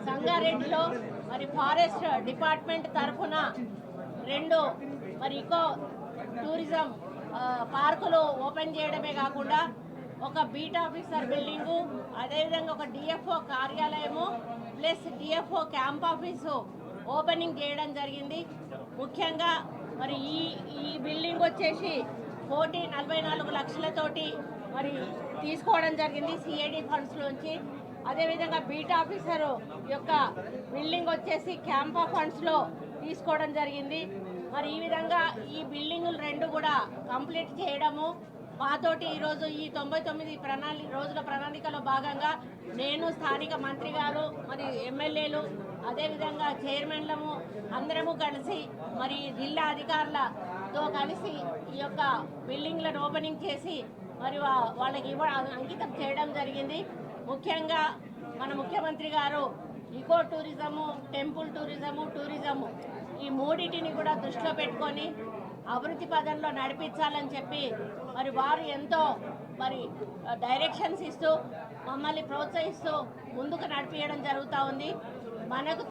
సంగారెడ్డిలో మరి forest department తరఫున 2 మరి ఇకో టూరిజం పార్కులు ఓపెన్ చేయడమే కాకుండా ఒక బీట్ ఆఫీసర్ బిల్డింగు, అదేవిధంగా ఒక డిఎఫ్ఓ కార్యాలయము plus DFO camp office opening చేయడం జరిగింది. ముఖ్యంగా మరి ఈ బిల్డింగ్ వచ్చేసి 44 లక్షలతోటి మరి తీసుకోవడం జరిగింది సిఐడి ఫండ్స్లోంచి. అదేవిధంగా బీట్ ఆఫీసరు యొక్క బిల్డింగ్ వచ్చేసి క్యాంపా ఫండ్స్లో తీసుకోవడం జరిగింది. మరి ఈ విధంగా ఈ బిల్డింగులు 2 కూడా కంప్లీట్ చేయడము మాతోటి ఈరోజు ఈ 99 రోజుల ప్రణాళికలో భాగంగా నేను, స్థానిక మంత్రి గారు, మరి ఎమ్మెల్యేలు, అదేవిధంగా చైర్మన్లము అందరము కలిసి మరి జిల్లా అధికారులతో కలిసి ఈ యొక్క బిల్డింగ్లను ఓపెనింగ్ చేసి మరి వాళ్ళకి అంకితం చేయడం జరిగింది. ముఖ్యంగా మన ముఖ్యమంత్రి గారు ఈకో టూరిజము, టెంపుల్ టూరిజము ఈ మూడింటిని కూడా దృష్టిలో పెట్టుకొని అభివృద్ధి పదంలో నడిపించాలని చెప్పి మరి వారు ఎంతో మరి డైరెక్షన్స్ ఇస్తూ మమ్మల్ని ప్రోత్సహిస్తూ ముందుకు నడిపించడం జరుగుతూ ఉంది. మనకు